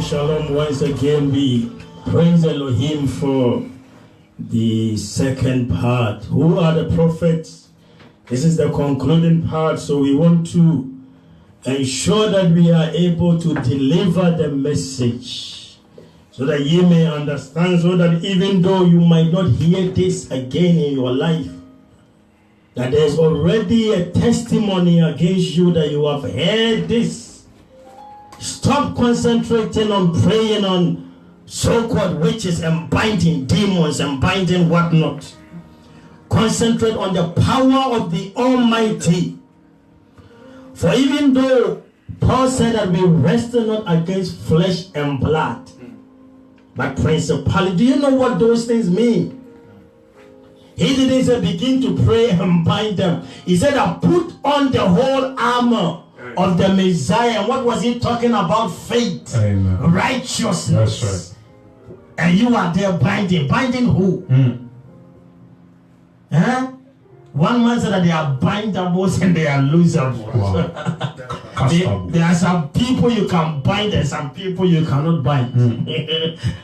Shalom. Once again, we praise Elohim for the second part. Who are the prophets? This is the concluding part, so we want to ensure that we are able to deliver the message so that ye may understand, so that even though you might not hear this again in your life, that there's already a testimony against you that you have heard this. Stop concentrating on praying on so-called witches and binding demons and binding whatnot. Concentrate on the power of the Almighty. For even though Paul said that we wrestle not against flesh and blood, but principality. Do you know what those things mean? He didn't say begin to pray and bind them. He said, I put on the whole armor of the Messiah. And what was he talking about? Faith. Amen. Righteousness. That's right. And you are there binding. Binding who? Huh? One man said that they are bindables and they are losables. Wow. There are some people you can bind and some people you cannot bind.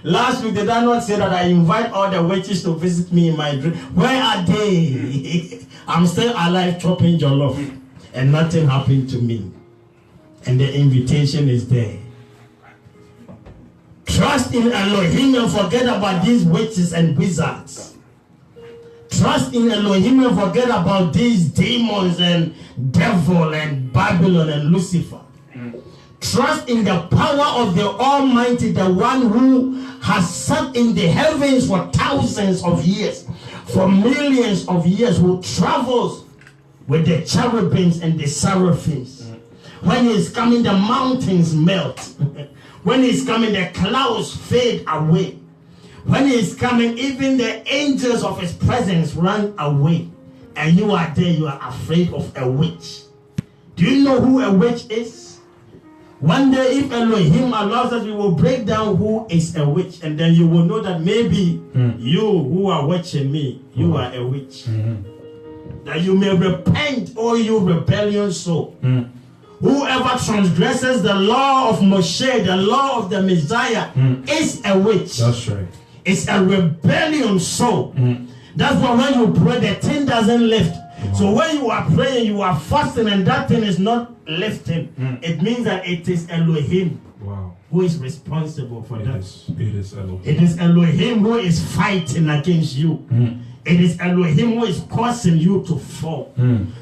Last week, did I not say that I invite all the witches to visit me in my dream? Where are they? I'm still alive chopping jollof and nothing happened to me. And the invitation is there. Trust in Elohim and forget about these witches and wizards. Trust in Elohim and forget about these demons and devil and Babylon and Lucifer. Trust in the power of the Almighty, the one who has sat in the heavens for thousands of years, for millions of years, who travels with the cherubims and the seraphims. When he's coming, the mountains melt. When he's coming, the clouds fade away. When he's coming, even the angels of his presence run away. And you are there, you are afraid of a witch. Do you know who a witch is? One day, if Elohim allows us, we will break down who is a witch. And then you will know that maybe you who are watching me, you are a witch. That you may repent, all you rebellious soul. Whoever transgresses the law of Moshe, the law of the Messiah, is a witch. That's right. It's a rebellion soul. That's why when you pray, the thing doesn't lift. So when you are praying, you are fasting, and that thing is not lifting. It means that it is Elohim who is responsible for that. It is Elohim. It is Elohim who is fighting against you. It is Elohim who is causing you to fall.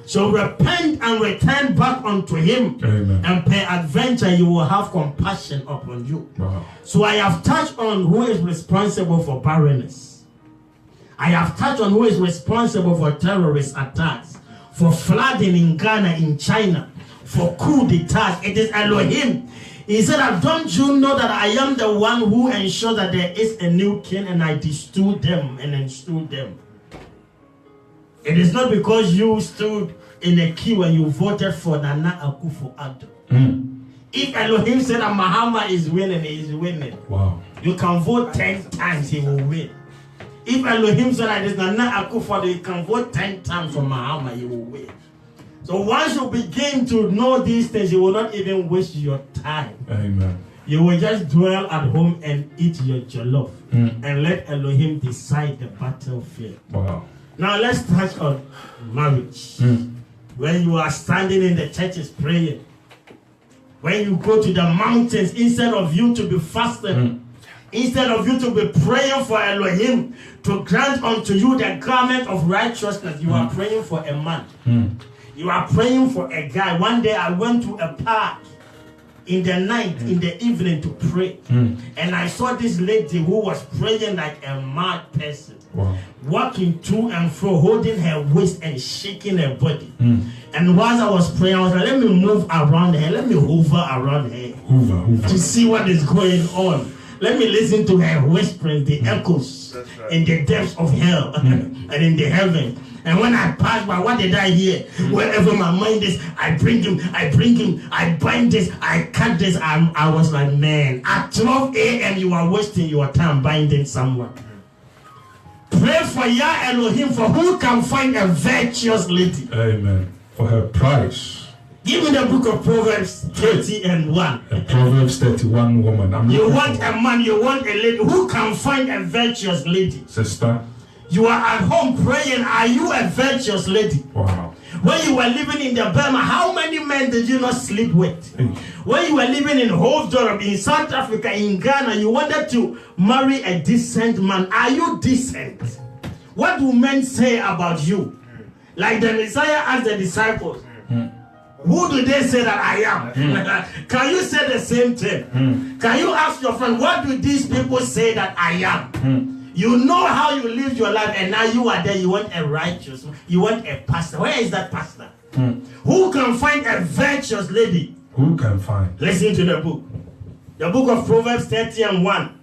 So repent and return back unto him. Amen. And peradventure you will have compassion upon you. Wow. So I have touched on who is responsible for barrenness. I have touched on who is responsible for terrorist attacks, for flooding in Ghana, in China, for coup d'etat. It is Elohim. He said, don't you know that I am the one who ensures that there is a new king, and I stood them and installed them. It is not because you stood in a queue and you voted for Nana Akufo-Addo. If Elohim said that Mahama is winning, he is winning. Wow. You can vote 10 times, he will win. If Elohim said that it's Nana Akufo-Addo, you can vote 10 times for Mahama, he will win. So once you begin to know these things, you will not even waste your time. Amen. You will just dwell at home and eat your jollof and let Elohim decide the battlefield. Wow. Now let's touch on marriage. When you are standing in the churches praying, when you go to the mountains, instead of you to be fasting, instead of you to be praying for Elohim to grant unto you the garment of righteousness, you are praying for a man. You are praying for a guy. One day I went to a park in the night, in the evening to pray. And I saw this lady who was praying like a mad person. Wow. Walking to and fro, holding her waist and shaking her body. And whilst I was praying, I was like, let me move around her. Let me hover around her. To see what is going on. Let me listen to her whispering, the echoes in the depths of hell and in the heaven. And when I pass by, what did I hear? Wherever my mind is, I bring him, I bind this, I cut this. I was like, man, at 12 a.m. you are wasting your time binding someone. Pray for Yah Elohim, for who can find a virtuous lady. Amen. For her price. Give me the book of Proverbs 30 and 1. A Proverbs 31 woman. You want a man, you want a lady. Who can find a virtuous lady? Sister. You are at home praying. Are you a virtuous lady? Wow. When you were living in the Burma, how many men did you not sleep with? When you were living in Hoofddorp, in South Africa, in Ghana, you wanted to marry a decent man. Are you decent? What do men say about you? Like the Messiah asked the disciples, who do they say that I am? Can you say the same thing? Can you ask your friend, what do these people say that I am? You know how you lived your life, and now you are there. You want a righteous, you want a pastor. Where is that pastor? Who can find a virtuous lady? Who can find? Listen to the book of Proverbs 30 and 1.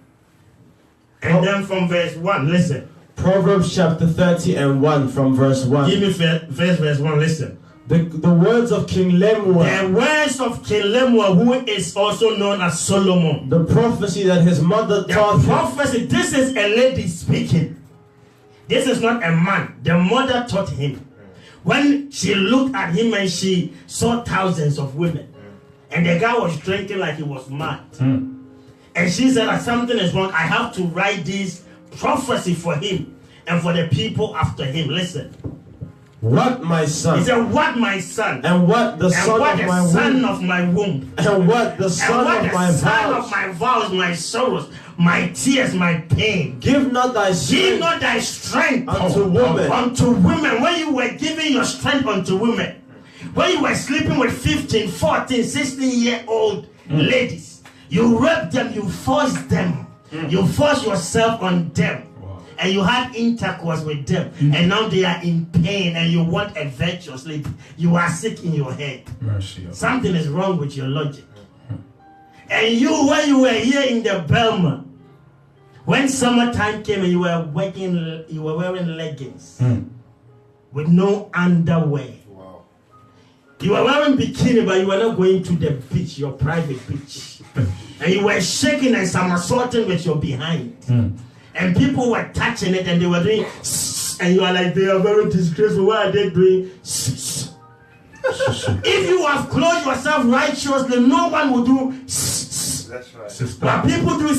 And then from verse 1, listen. Proverbs chapter 30 and 1 from verse 1. Give me verse 1, listen. The words of King Lemuel. The words of King Lemuel, who is also known as Solomon. The prophecy that his mother taught him. Prophecy, this is a lady speaking. This is not a man. The mother taught him. When she looked at him and she saw thousands of women. And the guy was drinking like he was mad. And she said that something is wrong. I have to write this prophecy for him and for the people after him. Listen. What, my son? He said, what, my son? And what the son of my womb? And what the son of my vows, my sorrows, my tears, my pain. Give not thy strength unto women. When you were giving your strength unto women, when you were sleeping with 15, 14, 16-year-old ladies, you raped them, you forced them, you forced yourself on them. And you had intercourse with them, and now they are in pain, and you want a virtuous lady. You are sick in your head. Mercy. Something is wrong with your logic. And you, when you were here in the Burma, when summertime came and you were wearing leggings with no underwear. Wow. You were wearing bikini, but you were not going to the beach, your private beach. And you were shaking and somersaulting with your behind. And people were touching it and they were doing and you are like, they are very disgraceful. Why are they doing If you have clothed yourself righteously, no one will do That's right. But people do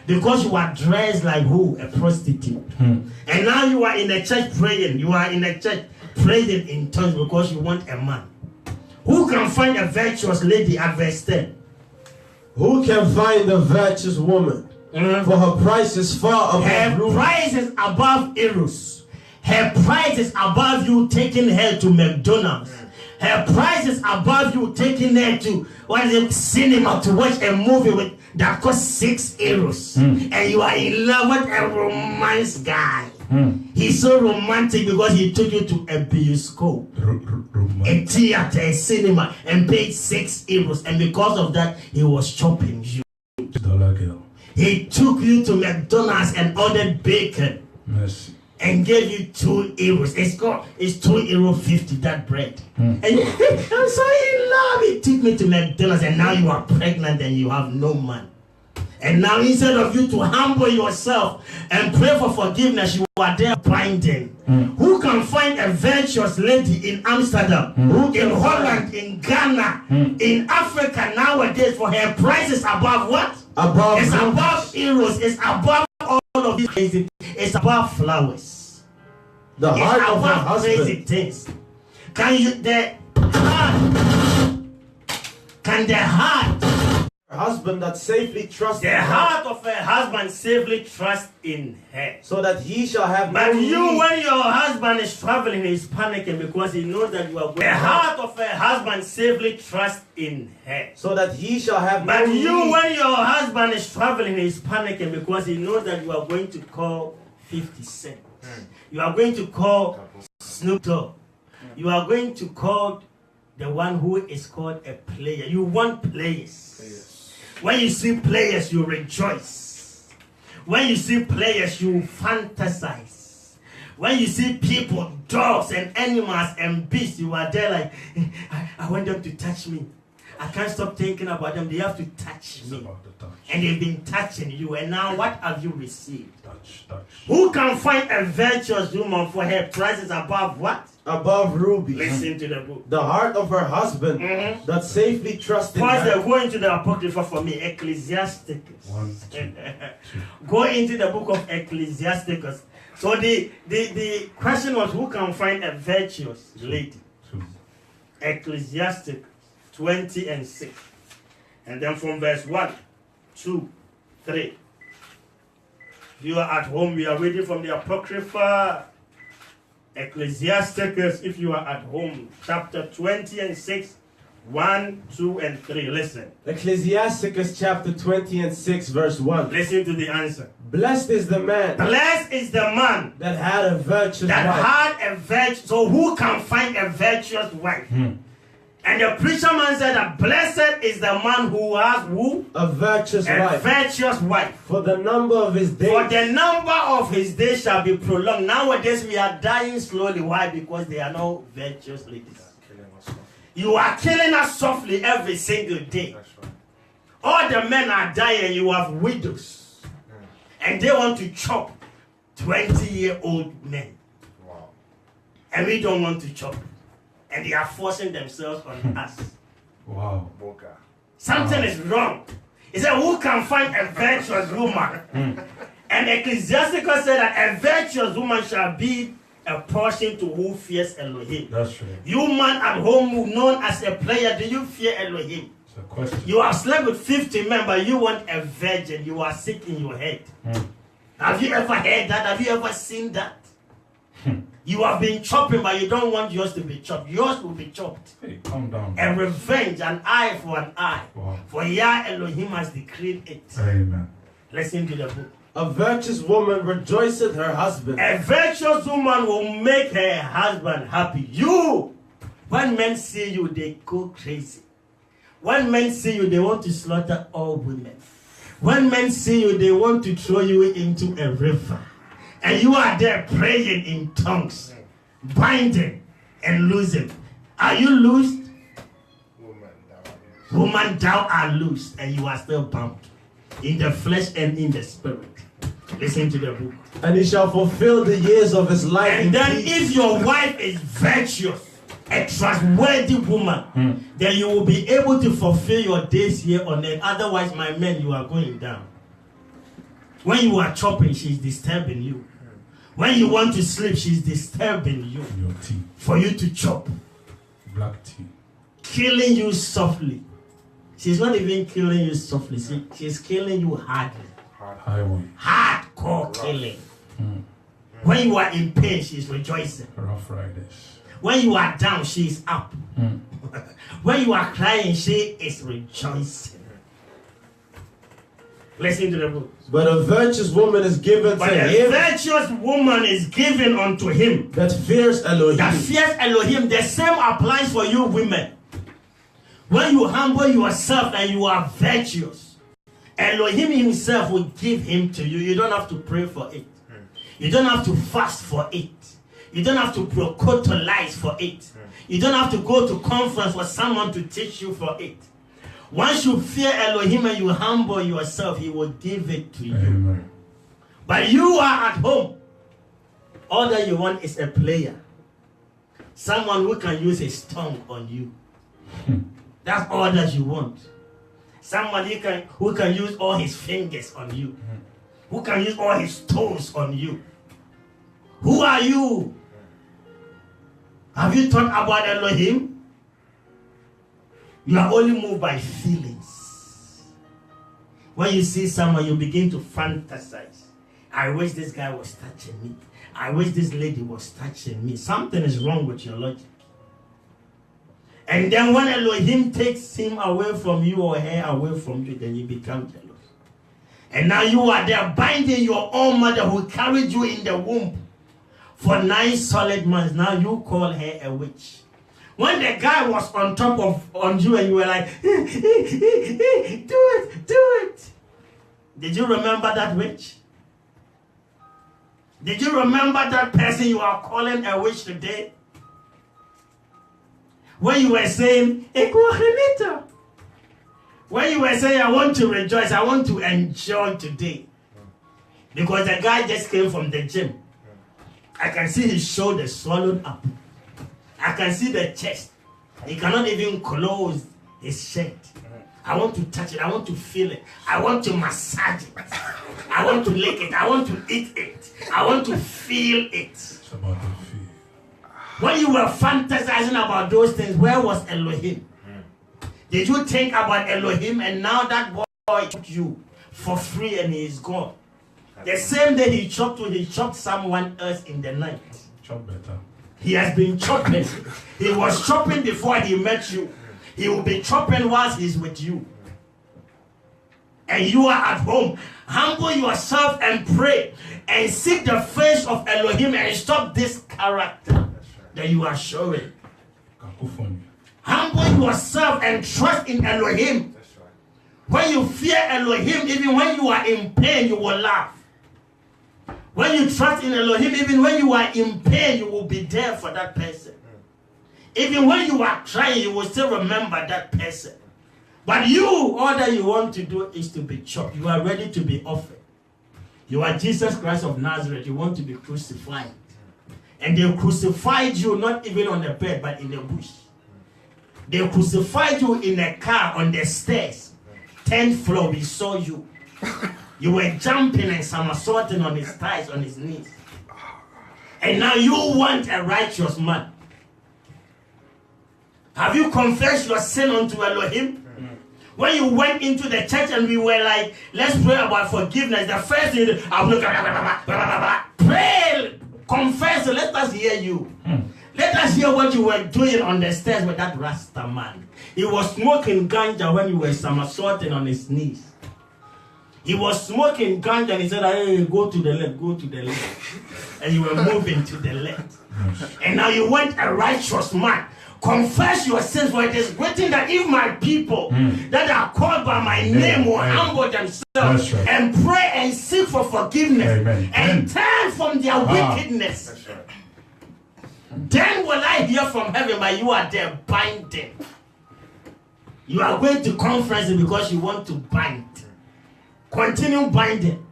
because you are dressed like who? A prostitute. And now you are in a church praying. You are in a church praying in tongues because you want a man. Who can find a virtuous lady at verse 10? Who can find a virtuous woman? For her price is far above. Her price is above Eros. Her price is above you taking her to McDonald's. Her price is above you taking her to cinema to watch a movie that costs 6 euros. And you are in love with a romance guy. He's so romantic because he took you to a bioscope, a theater, a cinema, and paid 6 euros. And because of that, he was chopping you. Dollar girl. He took you to McDonald's and ordered bacon. Mercy. And gave you 2 euros. It's €2.50 that bread. And I'm so in love. He took me to McDonald's and now you are pregnant and you have no man. And now instead of you to humble yourself and pray for forgiveness, you are there binding. Who can find a virtuous lady in Amsterdam, in Holland, in Ghana, in Africa nowadays for her price is above what? It's above euros. It's above all of these crazy. It's above flowers. The heart of her husband. Crazy things. Can the heart husband that safely trusts the heart of her husband safely trust in her, so that he shall have but no you need. When your husband is traveling, he's panicking because he knows that you are going. The heart of her husband safely trust in her, so that he shall have but no you need. when your husband is traveling, he's panicking because he knows that you are going to call 50 Cent. You are going to call Snoop Dogg. You are going to call the one who is called a player. You want players. When you see players, you rejoice. When you see players, you fantasize. When you see people, dogs and animals and beasts, you are there like, I want them to touch me. I can't stop thinking about them. They have to touch me. And they've been touching you. And now what have you received? Touch. Who can find a virtuous woman for her price is above what? above rubies. Listen to the book. The heart of her husband that safely trusted Pause there. her. Go into the Apocrypha for me. Ecclesiasticus. 1, 2, 2. Go into the book of Ecclesiasticus. So the question was, who can find a virtuous lady? 2. Ecclesiasticus 20 and 6. And then from verse 1, 2, 3. If you are at home, we are reading from the Apocrypha. Ecclesiasticus, if you are at home, chapter 20 and 6, 1, 2, and 3. Listen. Ecclesiasticus chapter 20 and 6 verse 1. Listen to the answer. Blessed is the man Blessed is the man that had a virtuous that wife. had a virtuous. So who can find a virtuous wife? And the preacher man said that blessed is the man who has who? A virtuous A wife. virtuous wife. For the number of his days. For the number of his days shall be prolonged. Nowadays we are dying slowly. Why? Because there are no virtuous ladies. You are killing us softly every single day. All the men are dying. You have widows. And they want to chop 20-year-old men. Wow. And we don't want to chop. And they are forcing themselves on us. Wow. Boca. Something is wrong. He said, who can find a virtuous woman? And Ecclesiasticus said that a virtuous woman shall be a portion to who fears Elohim. That's true. You man at home known as a player, do you fear Elohim? It's a question. You have slept with 50 men, but you want a virgin. You are sick in your head. Have you ever heard that? Have you ever seen that? You have been chopping, but you don't want yours to be chopped. Yours will be chopped. Hey, calm down. A revenge, an eye for an eye. Wow. For Yah Elohim has decreed it. Amen. Listen to the book. A virtuous woman rejoiceth her husband. A virtuous woman will make her husband happy. You, when men see you, they go crazy. When men see you, they want to slaughter all women. When men see you, they want to throw you into a river. And you are there praying in tongues, binding and loosing. Are you loosed? Woman, thou art loosed, and you are still bound in the flesh and in the spirit. Listen to the book. And he shall fulfill the years of his life in And then peace. if your wife is virtuous, a trustworthy woman, then you will be able to fulfill your days here on earth. Otherwise, my men, you are going down. When you are chopping, she's disturbing you. When you want to sleep, she's disturbing you. Your tea. For you to chop. Black tea. Killing you softly. She's not even killing you softly. She's killing you hardly. Highway. Hardcore killing. When you are in pain, she's rejoicing. Rough Riders. When you are down, she is up. When you are crying, she is rejoicing. Listen to the book. But a virtuous woman is given But to a him virtuous woman is given unto him that fears Elohim. that fears Elohim. The same applies for you women. When you humble yourself and you are virtuous, Elohim himself will give him to you. You don't have to pray for it. You don't have to fast for it. You don't have to procotolize for it. You don't have to go to conference for someone to teach you for it. Once you fear Elohim and you humble yourself, he will give it to you. Amen. But you are at home. All that you want is a player. Someone who can use his tongue on you. That's all that you want. Someone who can use all his fingers on you. Who can use all his toes on you. Who are you? Have you thought about Elohim? You are only moved by feelings. When you see someone, you begin to fantasize. I wish this guy was touching me. I wish this lady was touching me. Something is wrong with your logic. And then when Elohim takes him away from you or her away from you, then you become jealous. And now you are there binding your own mother who carried you in the womb for 9 solid months. Now you call her a witch. When the guy was on top on you and you were like, do it. Did you remember that witch? Did you remember that person you are calling a witch today? When you were saying, Ekuachenita. When you were saying, I want to rejoice, I want to enjoy today. Because the guy just came from the gym. I can see his shoulders swallowed up. I can see the chest. He cannot even close his shirt. I want to touch it. I want to feel it. I want to massage it. I want to lick it. I want to eat it. I want to feel it. It's about the feel. When you were fantasizing about those things, where was Elohim? Did you think about Elohim and now that boy took you for free and he is gone? The same day he chopped someone else in the night. Chop better. He has been chopping. He was chopping before he met you. He will be chopping whilst he's with you. And you are at home. Humble yourself and pray and seek the face of Elohim and stop this character that you are showing. Cacophony. Humble yourself and trust in Elohim. When you fear Elohim, even when you are in pain, you will laugh. When you trust in Elohim, even when you are in pain, you will be there for that person. Even when you are crying, you will still remember that person. But you, all that you want to do is to be chopped. You are ready to be offered. You are Jesus Christ of Nazareth. You want to be crucified. And they crucified you not even on the bed, but in the bush. They crucified you in a car on the stairs. 10th floor, we saw you. You were jumping and somersaulting on his thighs, on his knees. And now you want a righteous man. Have you confessed your sin unto Elohim? When you went into the church and we were like, let's pray about forgiveness, the first thing, pray, confess, let us hear you. Let us hear what you were doing on the stairs with that Rasta man. He was smoking ganja when you were somersaulting on his knees. He was smoking ganja and he said, hey, go to the left, go to the left. And you were moving to the left. And now you want a righteous man. Confess your sins, for it is written that if my people that are called by my name will humble themselves and pray and seek for forgiveness and turn from their wickedness, then will I hear from heaven, but you are there binding. You are going to conferences because you want to bind. Continue binding.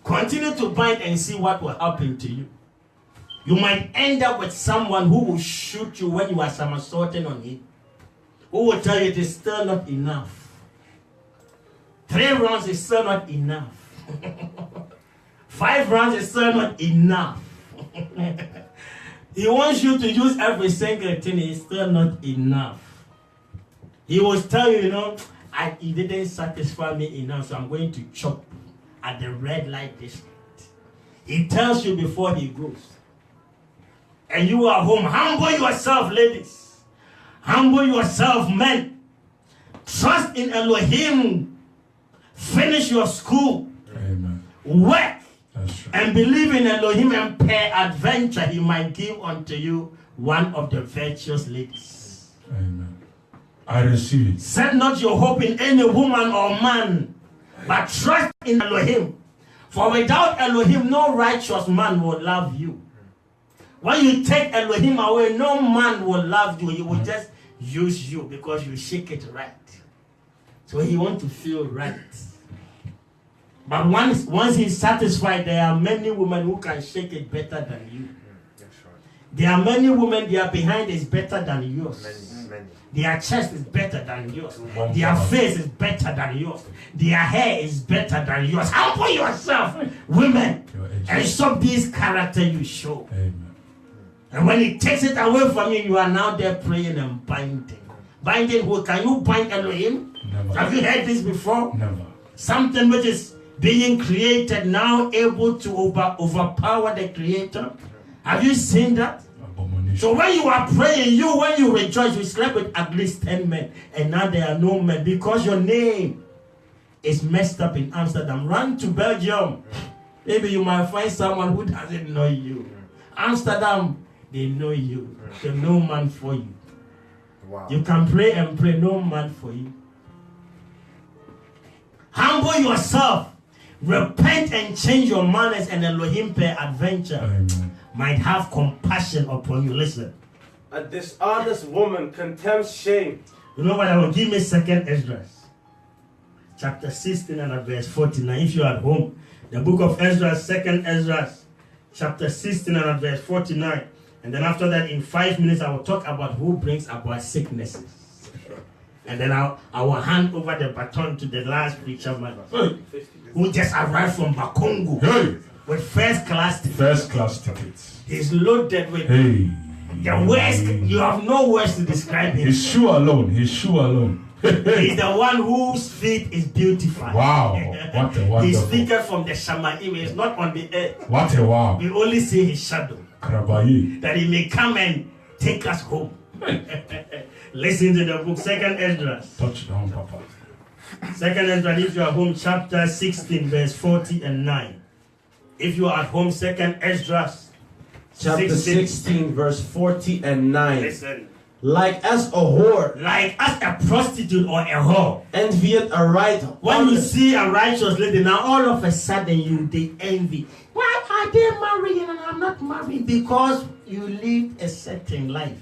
Continue to bind and see what will happen to you. You might end up with someone who will shoot you when you are somersaulting on him. Who will tell you it is still not enough. 3 rounds is still not enough. 5 rounds is still not enough. He wants you to use every single thing. It's still not enough. He will tell you, he didn't satisfy me enough, so I'm going to chop at the red light district. He tells you before he goes. And you are home. Humble yourself, ladies. Humble yourself, men. Trust in Elohim. Finish your school. Amen. Work. That's right. And believe in Elohim, and peradventure he might give unto you one of the virtuous ladies. Amen. I receive it. Set not your hope in any woman or man, but trust in Elohim. For without Elohim, no righteous man will love you. When you take Elohim away, no man will love you. He will just use you because you shake it right. So he wants to feel right. But once he's satisfied, there are many women who can shake it better than you. There are many women, their behind is better than yours. Many. Their chest is better than yours. Their face is better than yours. Their hair is better than yours. Humble yourself, women, and stop this character you show. Amen. And when he takes it away from you, you are now there praying and binding. Binding who? Can you bind Elohim? Never. Have you heard this before? Never. Something which is being created now able to overpower the creator. Have you seen that? Abomination. So when you are praying, when you rejoice, you slept with at least 10 men. And now there are no men because your name is messed up in Amsterdam. Run to Belgium. Maybe you might find someone who doesn't know you. Amsterdam, they know you. There's no man for you. Wow. You can pray and pray, no man for you. Humble yourself. Repent and change your manners, and Elohim peradventure might have compassion upon you. Listen. A dishonest woman contemns shame. You know what? I will give me 2nd Ezra. Chapter 16 and verse 49. If you are at home, the book of Ezra, 2nd Ezra, chapter 16 and verse 49. And then after that, in 5 minutes, I will talk about who brings about sicknesses. And then I will hand over the baton to the last preacher man who just arrived from Bakongo with first class tickets. He's loaded with Hey. the worst. You have no words to describe him. His shoe alone. He's the one whose feet is beautified. Wow. What a wonderful. He's speaking from the Shamaim. He's not on the earth. What a wow. We only see his shadow. Karabaye. That he may come and take us home. Listen to the book, 2nd Ezra. Touchdown, Papa. 2nd Ezra, if you are home, chapter 16, verse 40 and 9. If you are at home, 2nd Ezra. Chapter 16, verse 40 and 9. Listen. Like as a whore, Like as a prostitute or a whore. envieth a right When you honest. see a righteous lady, now all of a sudden they envy. Why are they marrying and I'm not marrying? Because you live a certain life.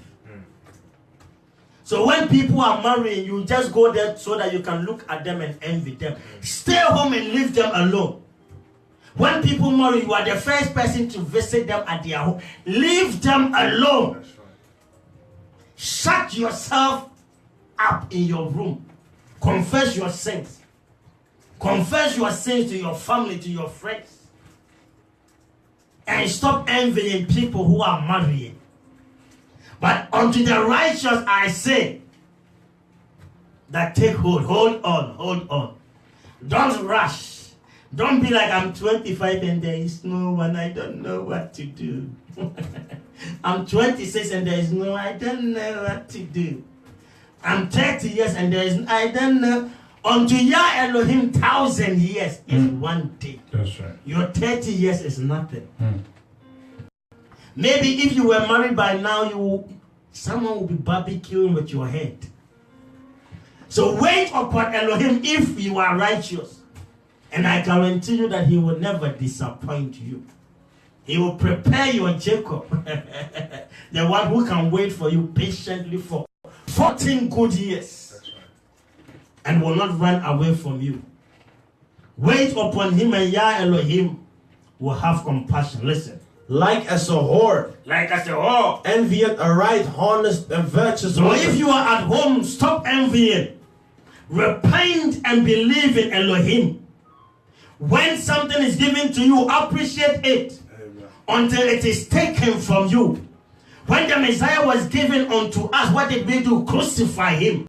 So when people are marrying, you just go there so that you can look at them and envy them. Stay home and leave them alone. When people marry, you are the first person to visit them at their home. Leave them alone. Shut yourself up in your room. Confess your sins. Confess your sins to your family, to your friends. And stop envying people who are marrying. But unto the righteous I say, that take hold. Hold on. Don't rush. Don't be like, I'm 25 and there is no one, I don't know what to do. I'm 26 and there is no, I don't know what to do. I'm 30 years and there is, I don't know. Unto Yah Elohim 1,000 years is one day. That's right. Your 30 years is nothing. Maybe if you were married by now, someone will be barbecuing with your head. So wait upon Elohim if you are righteous. And I guarantee you that he will never disappoint you. He will prepare your Jacob. The one who can wait for you patiently for 14 good years. And will not run away from you. Wait upon him and Yah Elohim will have compassion. Listen. Like as a whore, envieth a right honest and virtuous So woman. if you are at home, stop envying. Repent and believe in Elohim. When something is given to you, appreciate it. Until it is taken from you. When the Messiah was given unto us, what did we do? Crucify him.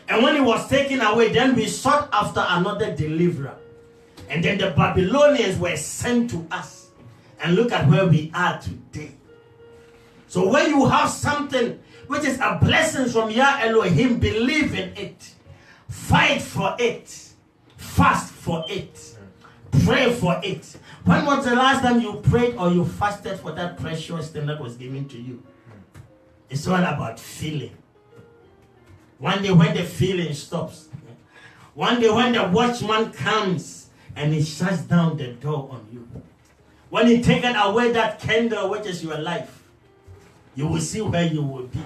And when he was taken away, then we sought after another deliverer. And then the Babylonians were sent to us. And look at where we are today. So when you have something which is a blessing from Yah Elohim, believe in it. Fight for it. Fast for it. Pray for it. When was the last time you prayed or you fasted for that precious thing that was given to you? It's all about feeling. One day when the feeling stops. One day when the watchman comes and he shuts down the door on you. When he takes away that candle which is your life, you will see where you will be.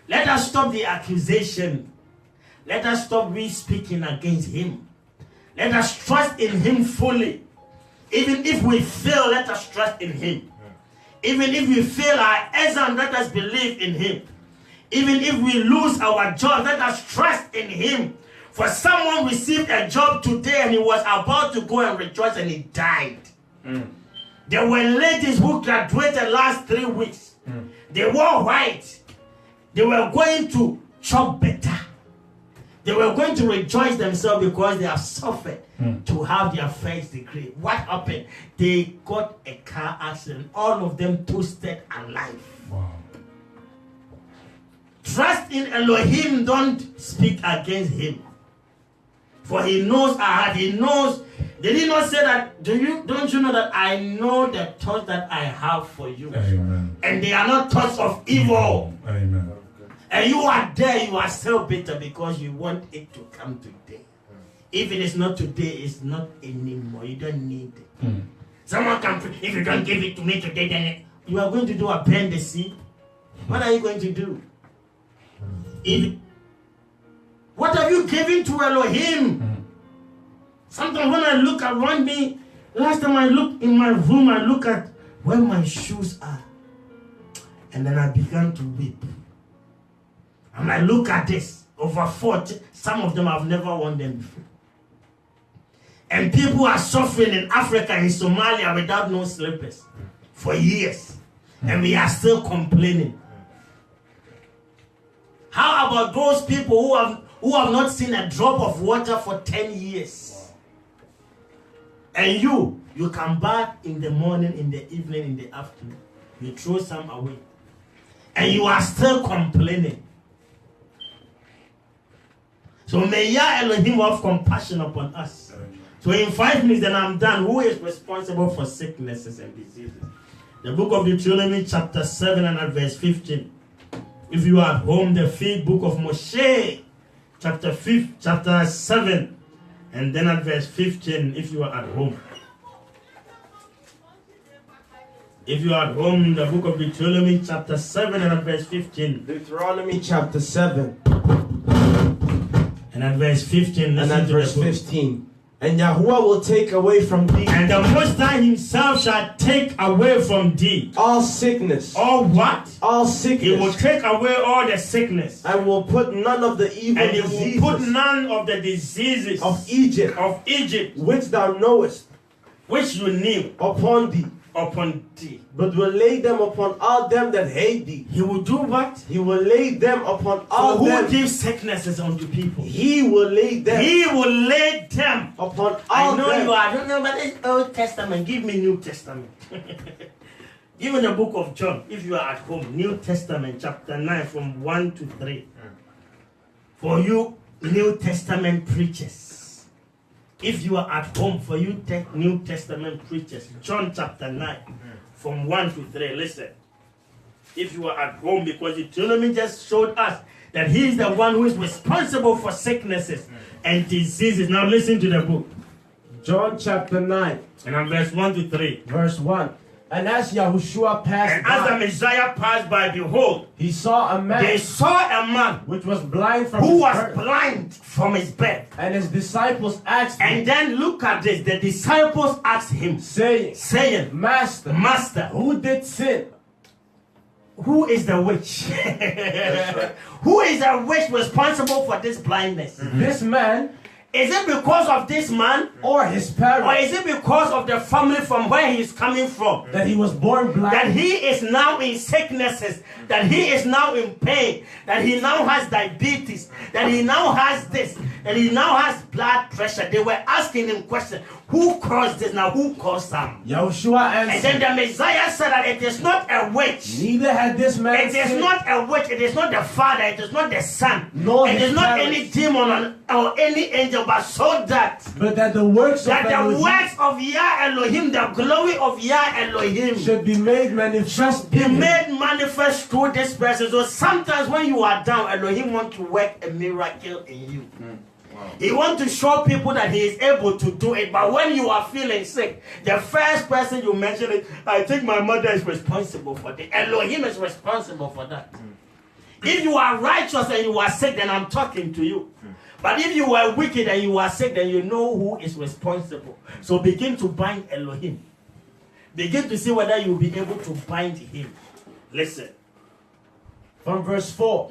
Let us stop the accusation. Let us stop speaking against him. Let us trust in him fully. Even if we fail, let us trust in him. Even if we fail our exam, let us believe in him. Even if we lose our job, let us trust in him. For someone received a job today and he was about to go and rejoice and he died. There were ladies who graduated last 3 weeks. They wore white. They were going to chop better. They were going to rejoice themselves because they have suffered to have their first degree. What happened? They got a car accident. All of them toasted alive. Wow. Trust in Elohim. Don't speak against him. For he knows our heart. He knows. Did he not say that? Don't you know that I know the thoughts that I have for you? Amen. And they are not thoughts of evil. Amen. And you are there, you are still bitter because you want it to come today. If it is not today, it's not anymore. You don't need it. Someone can, if you don't give it to me today, then you are going to do appendicitis. What are you going to do? What have you given to Elohim? Sometimes when I look around me, last time I looked in my room, I look at where my shoes are. And then I began to weep. I'm like, look at this. Over 40, some of them I've never worn them before. And people are suffering in Africa, in Somalia, without no slippers for years. And we are still complaining. How about those people who have not seen a drop of water for 10 years? And you can bath in the morning, in the evening, in the afternoon. You throw some away. And you are still complaining. So may Yah Elohim have compassion upon us. So in 5 minutes, then I'm done. Who is responsible for sicknesses and diseases? The book of Deuteronomy chapter 7 and at verse 15. If you are at home, the 5th book of Moshe, chapter 7, and then at verse 15, if you are at home. If you are at home, the book of Deuteronomy chapter 7 and at verse 15. Deuteronomy chapter 7. And at verse 15, and at verse 15. And Yahuwah will take away from thee. And the Most High himself shall take away from thee. All sickness. All what? All sickness. He will take away all the sickness. And will put none of the evil and diseases. And he will put none of the diseases. Of Egypt. Which thou knowest. Which you knew. Upon thee. But will lay them upon all them that hate thee. He will do what? He will lay them upon all them. Who gives sicknesses unto people? He will lay them. He will lay them upon all I know them. I don't know about this Old Testament. Give me New Testament. Give me the book of John. If you are at home, New Testament chapter 9 from 1 to 3. For you New Testament preachers. If you are at home, for you New Testament preachers, John chapter 9, from 1 to 3, listen. If you are at home, because Deuteronomy just showed us that he is the one who is responsible for sicknesses and diseases. Now listen to the book. John chapter 9. And on verse 1 to 3. Verse 1. And as Yahushua passed by, as the Messiah passed by, behold, he saw a man. They saw a man which was blind from who his was birth. blind from his birth. And his disciples asked him. And then look at this. The disciples asked him, saying, Master, who did sin? Who is the witch? Right. Who is the witch responsible for this blindness? This man. Is it because of this man? Or his parents? Or is it because of the family from where he is coming from? That he was born blind? That he is now in sicknesses? That he is now in pain? That he now has diabetes? That he now has this? That he now has blood pressure? They were asking him questions. Who caused this? Now who caused them? Yahushua answered. And then the Messiah said that it is not a witch. Neither had this man It is not a witch. It is not the Father. It is not the Son. Nor it is not any demon or any angel, but so that. But that the works of Elohim, works of Yah Elohim, the glory of Yah Elohim, should be made manifest. Be made manifest through this person. So sometimes when you are down, Elohim wants to work a miracle in you. Wow. He wants to show people that he is able to do it. But when you are feeling sick, the first person you mention is, I think my mother is responsible for that. Elohim is responsible for that. If you are righteous and you are sick, then I'm talking to you. But if you are wicked and you are sick, then you know who is responsible. So begin to bind Elohim. Begin to see whether you will be able to bind him. Listen. From verse 4.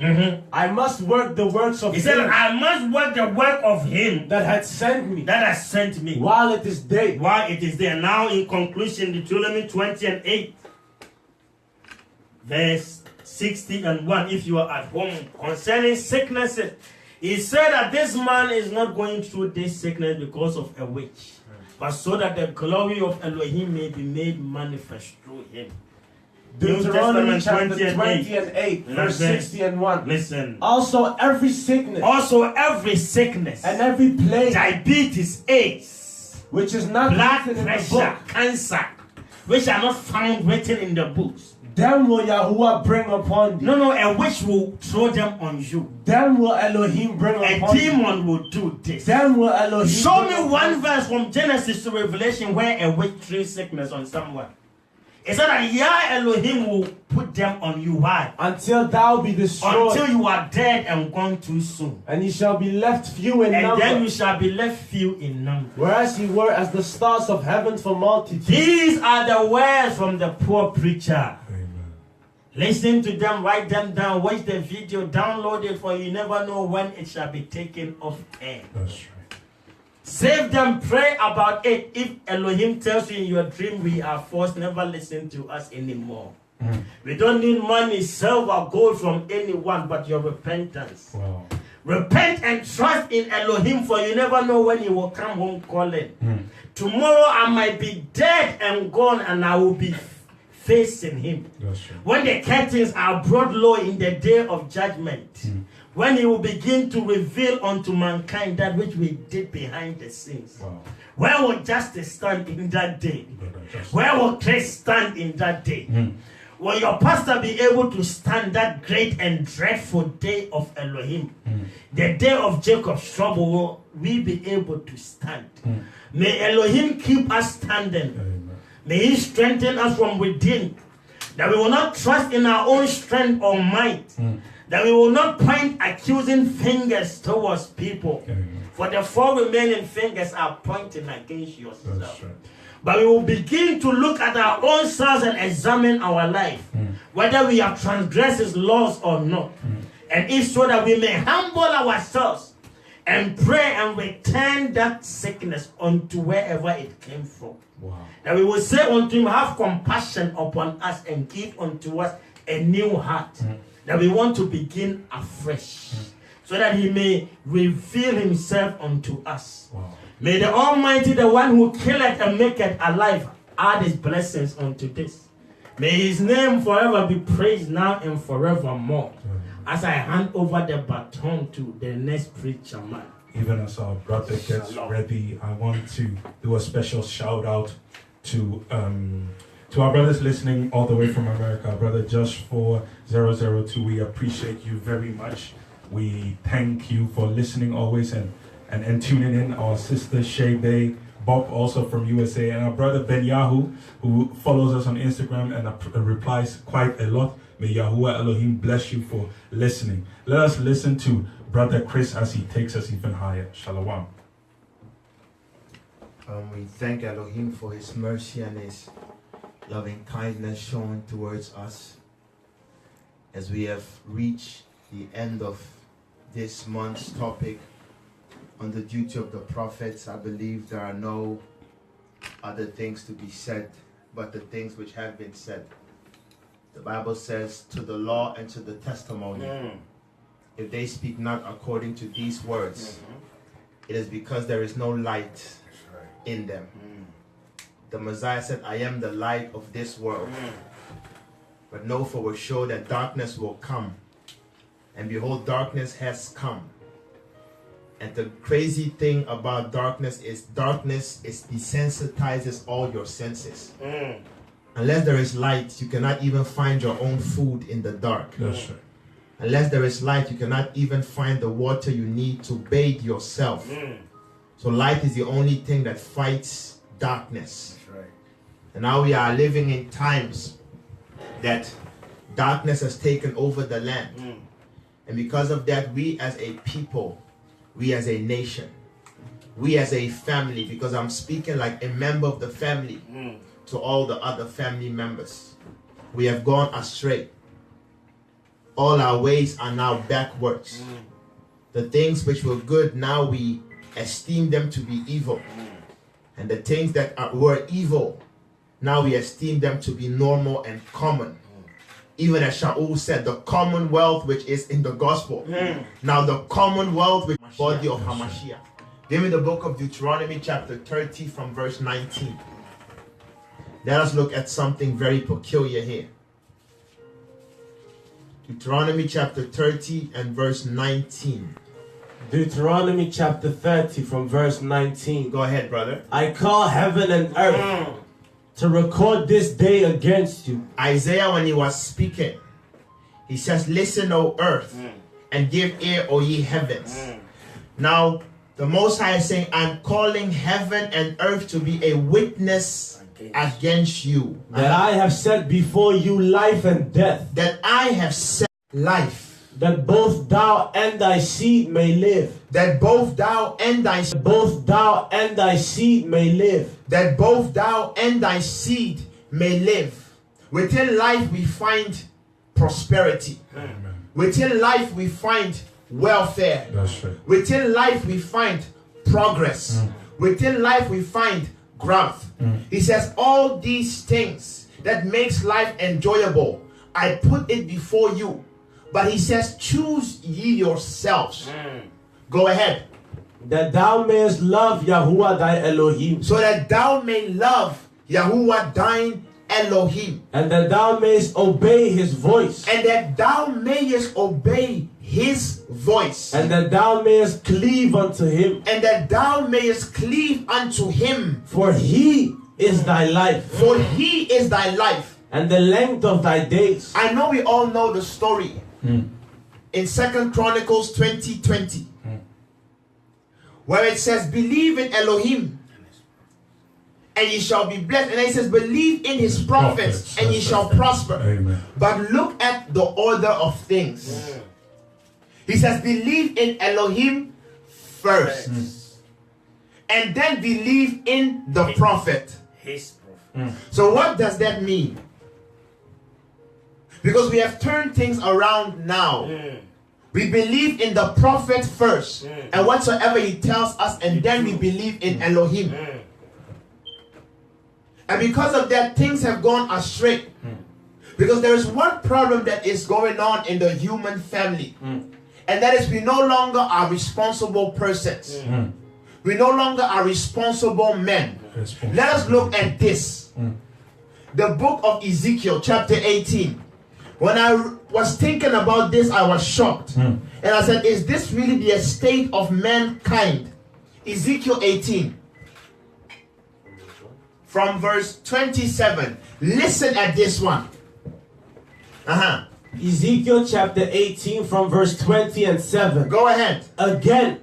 I must work the works of him. He said, I must work the work of him that had sent me. That has sent me. While it is day. While it is day. Now in conclusion, Deuteronomy 20 and 8. Verse 60 and 1. If you are at home, concerning sicknesses. He said that this man is not going through this sickness because of a witch, but so that the glory of Elohim may be made manifest through him. Deuteronomy chapter 20 and 8, verse 60 and 1. Listen. Also every sickness. And every plague. Diabetes, AIDS. Which is not blood written pressure, in the book. Cancer. Which are not found written in the books. Them will Yahuwah bring upon thee. No, a witch will throw them on you. Them will Elohim bring upon thee. A demon will do this. Them will Elohim show me one verse from Genesis to Revelation where a witch threw sickness on someone. It said that Yah Elohim will put them on you. Why? Until thou be destroyed. Until you are dead and gone too soon. And ye shall be left few in number. And then you shall be left few in number. Whereas ye were as the stars of heaven for multitude. These are the words from the poor preacher. Listen to them, write them down, watch the video, download it, for you never know when it shall be taken off air. That's right. Save them, pray about it. If Elohim tells you in your dream we are forced, never listen to us anymore. We don't need money, silver, gold from anyone but your repentance. Wow. Repent and trust in Elohim, for you never know when he will come home calling. Tomorrow I might be dead and gone, and I will be facing him. That's right. When the curtains are brought low in the day of judgment, when he will begin to reveal unto mankind that which we did behind the scenes. Wow. Where will justice stand in that day? Brother Justice. Where will grace stand in that day? Will your pastor be able to stand that great and dreadful day of Elohim? The day of Jacob's trouble, will we be able to stand? May Elohim keep us standing. Amen. May he strengthen us from within, that we will not trust in our own strength or might, that we will not point accusing fingers towards people. Amen. For the 4 remaining fingers are pointing against yourself. That's right. But we will begin to look at our own selves and examine our life, whether we have transgressed his laws or not. And if so, that we may humble ourselves and pray and return that sickness unto wherever it came from. Wow. That we will say unto him, have compassion upon us and give unto us a new heart. That we want to begin afresh, so that he may reveal himself unto us. Wow. May the Almighty, the one who killeth and maketh alive, add his blessings unto this. May his name forever be praised now and forevermore. As I hand over the baton to the next preacher man. Even as our brother gets ready, I want to do a special shout out to our brothers listening all the way from America. Brother Josh 4002, we appreciate you very much. We thank you for listening always and tuning in. Our sister Shay Bay, Bob also from USA, and our brother Ben Yahoo, who follows us on Instagram and replies quite a lot. May Yahuwah Elohim bless you for listening. Let us listen to Brother Chris as he takes us even higher. Shalom. We thank Elohim for his mercy and his loving kindness shown towards us. As we have reached the end of this month's topic on the duty of the prophets, I believe there are no other things to be said but the things which have been said. The Bible says, to the law and to the testimony, if they speak not according to these words, it is because there is no light in them. The Messiah said, I am the light of this world. But know for sure that darkness will come. And behold, darkness has come. And the crazy thing about darkness is desensitizes all your senses. Unless there is light, you cannot even find your own food in the dark. That's right. Unless there is light, you cannot even find the water you need to bathe yourself. So light is the only thing that fights darkness. That's right. And now we are living in times that darkness has taken over the land. And because of that, we as a people, we as a nation, we as a family, because I'm speaking like a member of the family to all the other family members, we have gone astray. All our ways are now backwards. The things which were good, now we esteem them to be evil. And the things that were evil, now we esteem them to be normal and common. Even as Shaul said, the commonwealth which is in the gospel. Now the commonwealth which is the body of Hamashiach. Give me the book of Deuteronomy chapter 30 from verse 19. Let us look at something very peculiar here. Deuteronomy chapter 30 and verse 19. Deuteronomy chapter 30 from verse 19. Go ahead, brother. I call heaven and earth to record this day against you. Isaiah, when he was speaking, he says, listen, O earth, and give ear, O ye heavens. Now, the Most High is saying, I'm calling heaven and earth to be a witness against you. That I have set before you life and death. That I have set life. That both thou and thy seed may live. That both thou and thy seed may live. That both thou and thy seed may live. Within life we find prosperity. Amen. Within life we find welfare. That's right. Within life we find progress. Within life we find growth. He says all these things that makes life enjoyable, I put it before you. But he says, choose ye yourselves. Go ahead. That thou mayest love Yahuwah thy Elohim, So that thou may love Yahuwah thine Elohim. and that thou mayest obey his voice, And that thou mayest obey his voice. and that thou mayest cleave unto him. And that thou mayest cleave unto him. For he is thy life, For he is thy life. and the length of thy days. I know we all know the story. In 2 Chronicles 20:20. Where it says, believe in Elohim and ye shall be blessed. And then it says, believe in his prophets and ye shall prosper. Amen. But look at the order of things. He says, believe in Elohim first. And then believe in the prophet. His prophet. So what does that mean? Because we have turned things around now. We believe in the prophet first, and whatsoever he tells us, and then we believe in Elohim. And because of that, things have gone astray. Because there is one problem that is going on in the human family, and that is we no longer are responsible persons. We no longer are responsible men. Let us look at this. The book of Ezekiel, chapter 18. When I was thinking about this, I was shocked. And I said, is this really the estate of mankind? Ezekiel 18. From verse 27. Listen at this one. Ezekiel chapter 18 from verse 20 and 7. Go ahead. Again.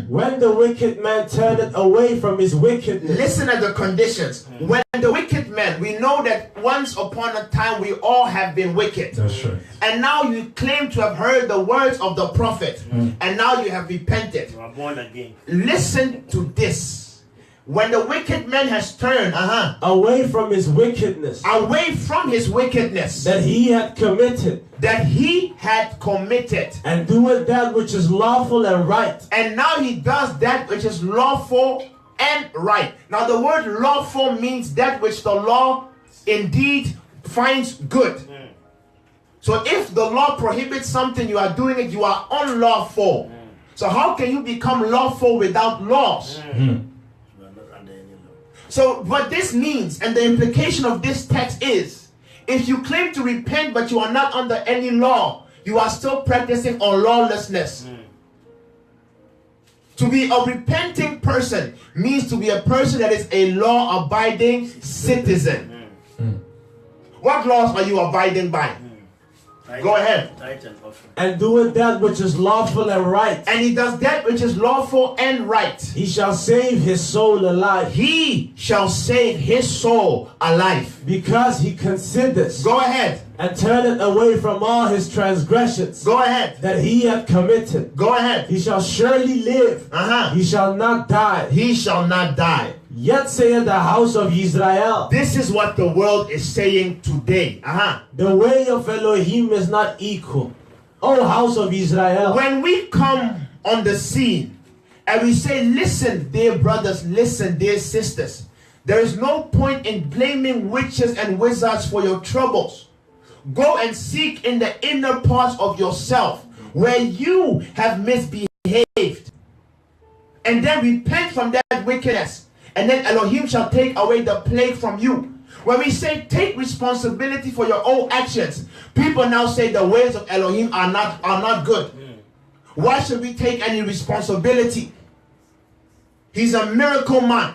When the wicked man turneth away from his wickedness. Listen at the conditions. When the wicked man, we know that once upon a time we all have been wicked. That's right. And now you claim to have heard the words of the prophet. And now you have repented. You are born again. Listen to this. When the wicked man has turned away from his wickedness, away from his wickedness that he had committed, and doeth that which is lawful and right. And now he does that which is lawful and right. Now the word lawful means that which the law indeed finds good. So if the law prohibits something, you are doing it, you are unlawful. So how can you become lawful without laws? So what this means, and the implication of this text is, if you claim to repent but you are not under any law, you are still practicing on lawlessness. To be a repenting person means to be a person that is a law-abiding citizen. What laws are you abiding by? Go ahead. And doeth that which is lawful and right. And he does that which is lawful and right. He shall save his soul alive. He shall save his soul alive. Because he considers. Go ahead. And turneth away from all his transgressions. Go ahead. That he hath committed. Go ahead. He shall surely live. He shall not die. He shall not die. Yet saith the house of Israel. This is what the world is saying today. The way of Elohim is not equal. O house of Israel. When we come on the scene and we say, listen, dear brothers, listen, dear sisters, there is no point in blaming witches and wizards for your troubles. Go and seek in the inner parts of yourself where you have misbehaved, and then repent from that wickedness, and then Elohim shall take away the plague from you. When we say take responsibility for your own actions, people now say the ways of Elohim are not good. Why should we take any responsibility? He's a miracle man.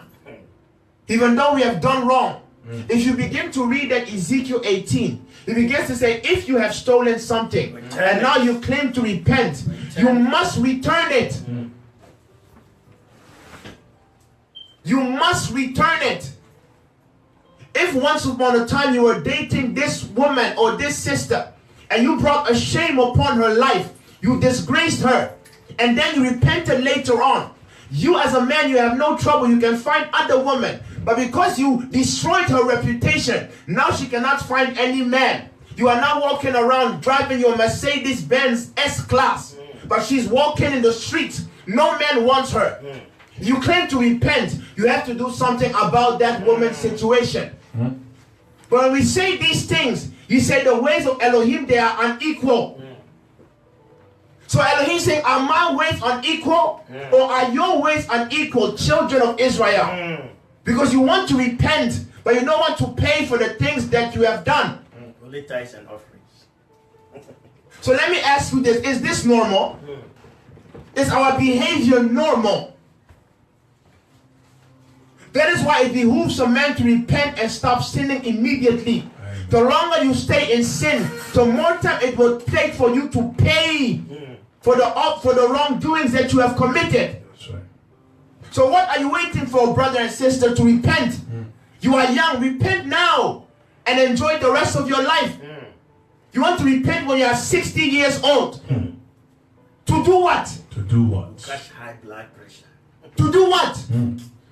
Even though we have done wrong. If you begin to read that Ezekiel 18, he begins to say, if you have stolen something and now you claim to repent, you must return it. You must return it. If once upon a time you were dating this woman or this sister and you brought a shame upon her life, you disgraced her, and then you repented later on, you as a man, you have no trouble. You can find other women. But because you destroyed her reputation, now she cannot find any man. You are now walking around driving your Mercedes-Benz S-Class, but she's walking in the streets. No man wants her. You claim to repent. You have to do something about that woman's situation. But when we say these things, you say the ways of Elohim, they are unequal. So Elohim saying, are my ways unequal? Or are your ways unequal, children of Israel? Because you want to repent, but you don't want to pay for the things that you have done. Only tithes and offerings. So let me ask you this. Is this normal? Is our behavior normal? That is why it behooves a man to repent and stop sinning immediately. The longer you stay in sin, the more time it will take for you to pay for the wrongdoings that you have committed. That's right. So what are you waiting for, brother and sister, to repent? You are young. Repent now and enjoy the rest of your life. You want to repent when you are 60 years old. To do what? To do what? Crush high blood pressure. To do what?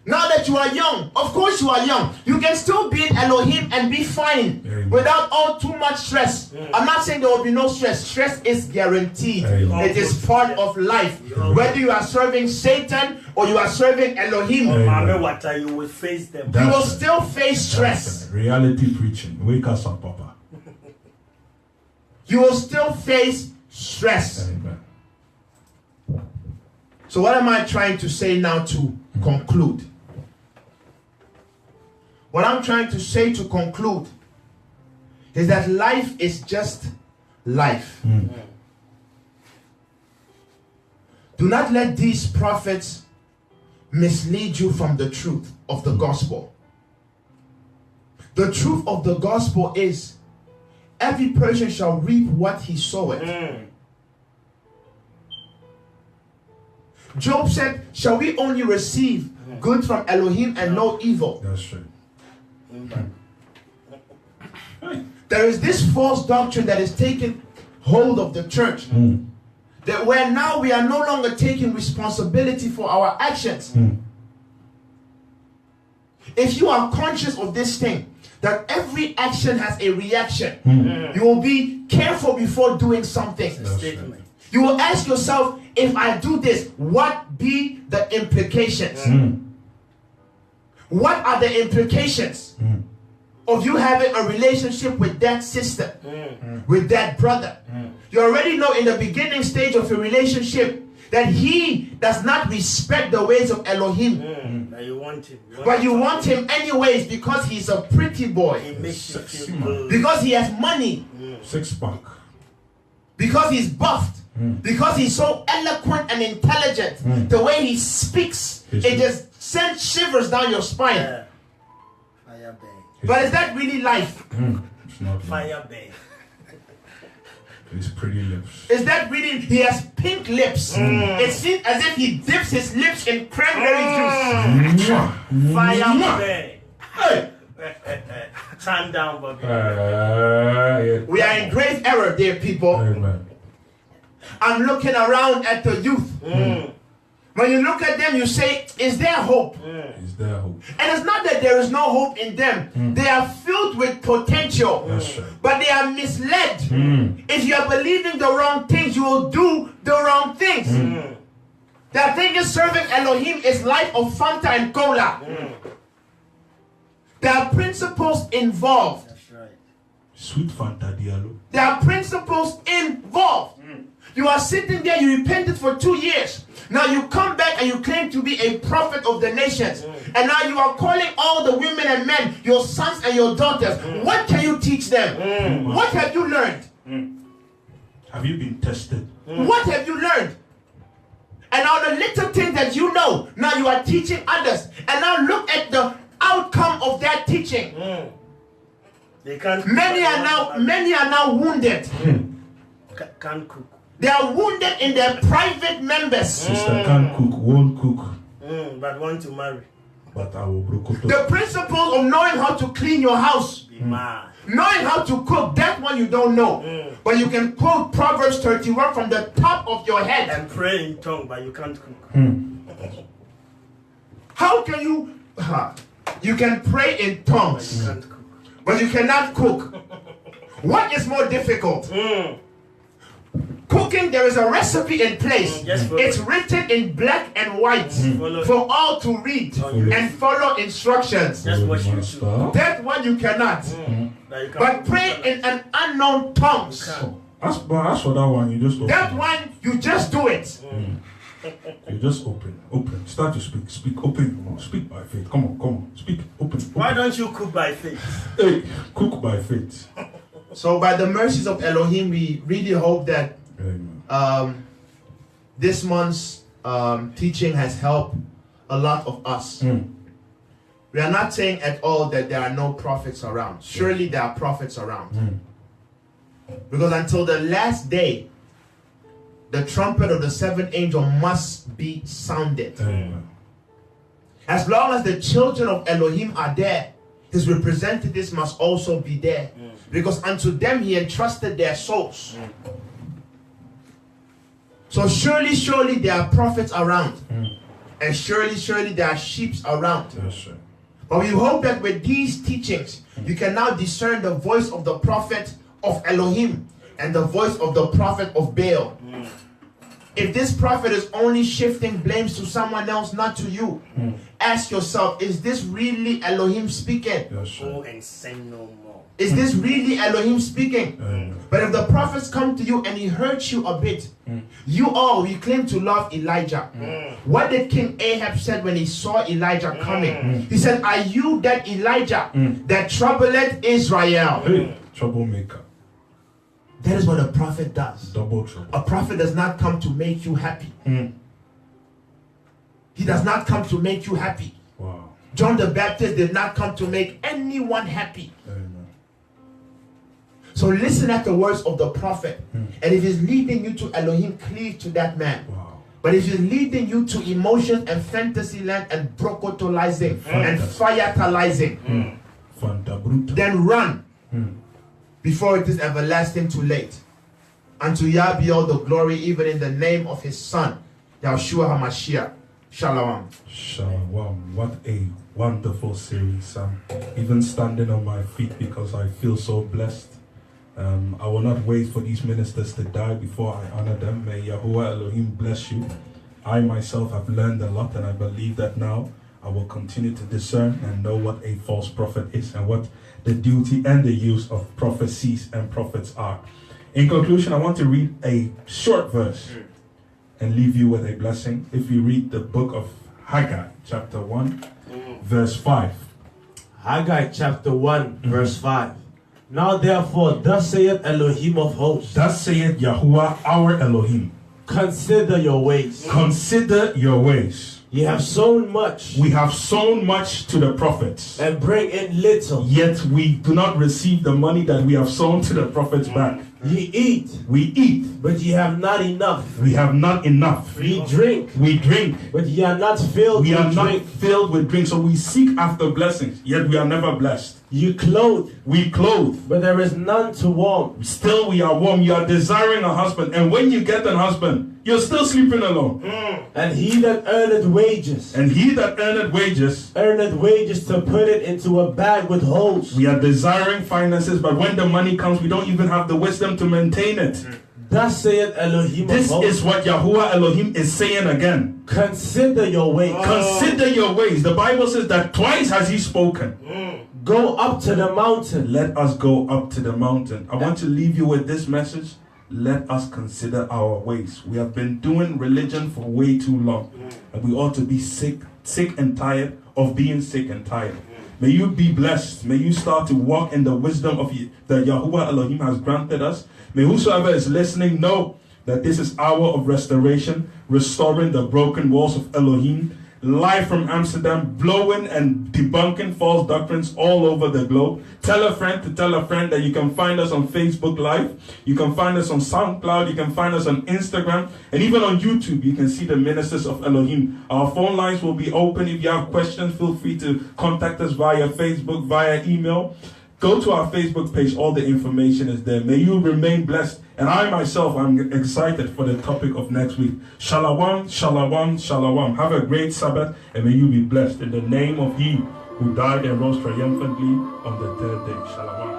Now that you are young, of course you are young, you can still be in Elohim and be fine without all too much stress. I'm not saying there will be no stress. Stress is guaranteed. It is part of life. Whether you are serving Satan or you are serving Elohim, You will face them. you will still face stress. Reality preaching. Wake us up, Papa. You will still face stress. Amen. So what am I trying to say now to conclude? What I'm trying to say to conclude is that life is just life. Do not let these prophets mislead you from the truth of the gospel. The truth of the gospel is every person shall reap what he soweth. Job said, shall we only receive good from Elohim and no evil? That's right. There is this false doctrine that is taking hold of the church. That where now we are no longer taking responsibility for our actions. If you are conscious of this thing, that every action has a reaction, you will be careful before doing something. Statement. You will ask yourself, if I do this, what be the implications? What are the implications of you having a relationship with that sister, with that brother? You already know in the beginning stage of your relationship that he does not respect the ways of Elohim. But you want him. But you want him anyways because he's a pretty boy. He makes you feel good. Because he has money. Six-pack. Because he's buffed. Because he's so eloquent and intelligent. The way he speaks, it just sends shivers down your spine. Fire bang. But is that really life? It's not Fire bang. His pretty lips. Is that really? He has pink lips. It seems as if he dips his lips in cranberry juice. Fire bang. Hey, Calm down, Bobby. we are in grave error, dear people. Amen. I'm looking around at the youth. When you look at them, you say, is there hope? Is there hope? And it's not that there is no hope in them. They are filled with potential. That's right. But they are misled. If you are believing the wrong things, you will do the wrong things. The thing is, serving Elohim is life of Fanta and Cola. There are principles involved. That's right. Sweet Fanta Diallo. There are principles involved. You are sitting there, you repented for 2 years. Now you come back and you claim to be a prophet of the nations. And now you are calling all the women and men, your sons and your daughters. What can you teach them? What have you learned? Have you been tested? What have you learned? And all the little things that you know, now you are teaching others. And now look at the outcome of that teaching. They can't. Many are now wounded. Can't cook. They are wounded in their private members. Sister can't cook, won't cook. But want to marry. But I will broke The principle of knowing how to clean your house, Be mad. knowing how to cook, that one you don't know. But you can quote Proverbs 31 from the top of your head. And pray in tongue, but you can't cook. How can you? You can pray in tongues, You can't cook. but you cannot cook. What is more difficult? Cooking, there is a recipe in place. It's written in black and white for all to read and follow instructions. That's what you do. That one you cannot. But pray in an unknown tongues. As for that one, you just open. That one, you just do it. You just open. Start to speak, open. Speak by faith. Come on, speak, open. Why don't you cook by faith? Hey, cook by faith. So by the mercies of Elohim, we really hope that Amen. this month's teaching has helped a lot of us. We are not saying at all that there are no prophets around. Surely there are prophets around. Because until the last day, the trumpet of the seventh angel must be sounded. As long as the children of Elohim are there, his representatives must also be there. Because unto them he entrusted their souls. So surely there are prophets around. And surely there are sheep around. Yes, sir. But we hope that with these teachings, you can now discern the voice of the prophet of Elohim and the voice of the prophet of Baal. If this prophet is only shifting blames to someone else, not to you, ask yourself, is this really Elohim speaking? Yes, Go and sin no more. Is this really Elohim speaking? But if the prophets come to you and he hurts you a bit, you claim to love Elijah. What did King Ahab said when he saw Elijah coming? He said, are you that Elijah that troubleth Israel? Hey, troublemaker. That is what a prophet does. Double trouble. A prophet does not come to make you happy. He does not come to make you happy. Wow. John the Baptist did not come to make anyone happy. Amen. So listen at the words of the prophet. And if he's leading you to Elohim, cleave to that man. Wow. But if he's leading you to emotions and fantasy land and brocotalizing and fiatalizing, Fanta bruta. then run before it is everlasting too late. Unto Yah be all the glory, even in the name of his son, Yahshua HaMashiach. Shalom. Shalom. What a wonderful series. I'm even standing on my feet because I feel so blessed. I will not wait for these ministers to die before I honor them. May Yahuwah Elohim bless you. I myself have learned a lot, and I believe that now I will continue to discern and know what a false prophet is and what the duty and the use of prophecies and prophets are. In conclusion, I want to read a short verse and leave you with a blessing. If you read the book of Haggai, chapter 1, verse 5. Haggai chapter 1, verse 5. Now therefore, thus saith Elohim of hosts, Thus saith Yahuwah our Elohim, consider your ways. consider your ways. Ye have sown much, We have sown much to the prophets, and bring in little. yet we do not receive the money that we have sown to the prophets back. Ye eat, We eat, but ye have not enough. we have not enough. Ye drink, We drink, but ye are not filled we are with not drink. filled with drink. So we seek after blessings, yet we are never blessed. Ye clothe, We clothe, but there is none to warm. still we are warm. You are desiring a husband, and when you get an husband, you're still sleeping alone. And he that earneth wages, And he that earneth wages, to put it into a bag with holes. we are desiring finances, but when the money comes, we don't even have the wisdom to maintain it. Thus saith Elohim This of hosts, is what Yahuwah Elohim is saying again. consider your ways. Consider your ways. The Bible says that twice has he spoken. Go up to the mountain. Let us go up to the mountain. I want to leave you with this message. Let us consider our ways. We have been doing religion for way too long. And we ought to be sick and tired of being sick and tired. May you be blessed. May you start to walk in the wisdom of that Yahuwah Elohim has granted us. May whosoever is listening know that this is hour of restoration, restoring the broken walls of Elohim. Live from Amsterdam, blowing and debunking false doctrines all over the globe. Tell a friend to tell a friend that you can find us on Facebook Live. You can find us on SoundCloud. You can find us on Instagram. And even on YouTube, you can see the ministers of Elohim. Our phone lines will be open. If you have questions, feel free to contact us via Facebook, via email. Go to our Facebook page. All the information is there. May you remain blessed. And I myself, I'm excited for the topic of next week. Shalom, shalom, shalom. Have a great Sabbath, and may you be blessed in the name of He who died and rose triumphantly on the third day. Shalom.